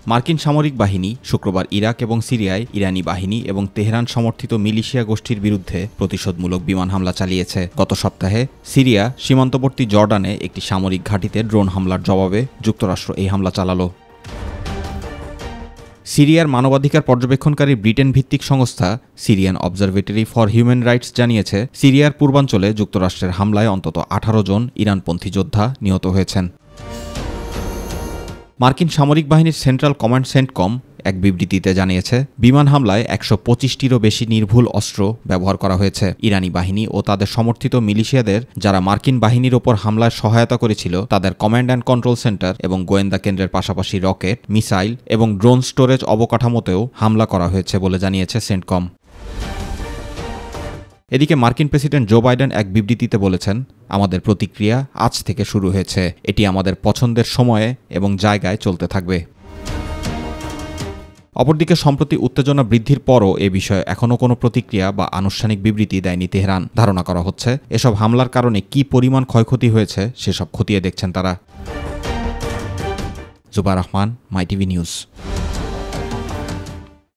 মার্কিন সামরিক বাহিনী শুক্রবার ইরাক এবং সিরিয়ায় ইরানি বাহিনী এবং তেহরান সমর্থিত মিলিশিয়া গোষ্ঠীর বিরুদ্ধে প্রতিশোধমূলক বিমান হামলা চালিয়েছে। গত সপ্তাহে সিরিয়া সীমান্তবর্তী জর্ডানে একটি সামরিক ঘাঁটিতে ড্রোন হামলার জবাবে যুক্তরাষ্ট্র এই হামলা চালালো। সিরিয়ার মানবাধিকার পর্যবেক্ষণকারী ব্রিটেন ভিত্তিক সংস্থা Syrian observatory for human rights জানিয়েছে, সিরিয়ার পূর্বাঞ্চলে যুক্তরাষ্ট্রের হামলায় অন্তত 18 জন ইরানপন্থী যোদ্ধা নিহত হয়েছেন। মার্কিন সামরিক বাহিনীর সেন্ট্রাল কমান্ড সেন্টকম এক বিবৃতিতে জানিয়েছে, বিমান হামলায় 125টিরও বেশি নির্ভুল অস্ত্র ব্যবহার করা হয়েছে। ইরানি বাহিনী ও তাদের সমর্থিত মিলিশিয়াদের যারা মার্কিন বাহিনীর ওপর হামলায় সহায়তা করেছিল তাদের কমান্ড অ্যান্ড কন্ট্রোল সেন্টার এবং গোয়েন্দা কেন্দ্রের পাশাপাশি রকেট, মিসাইল এবং ড্রোন স্টোরেজ অবকাঠামোতেও হামলা করা হয়েছে বলে জানিয়েছে সেন্টকম। এদিকে মার্কিন প্রেসিডেন্ট জো বাইডেন এক বিবৃতিতে বলেছেন, আমাদের প্রতিক্রিয়া আজ থেকে শুরু হয়েছে। এটি আমাদের পছন্দের সময়ে এবং জায়গায় চলতে থাকবে। অপরদিকে সম্প্রতি উত্তেজনা বৃদ্ধির পরও এ বিষয়ে এখনও কোনো প্রতিক্রিয়া বা আনুষ্ঠানিক বিবৃতি দেয়নি তেহরান। ধারণা করা হচ্ছে এসব হামলার কারণে কী পরিমাণ ক্ষয়ক্ষতি হয়েছে সেসব খতিয়ে দেখছেন তারা। জুবার রহমান, মাই টিভি নিউজ।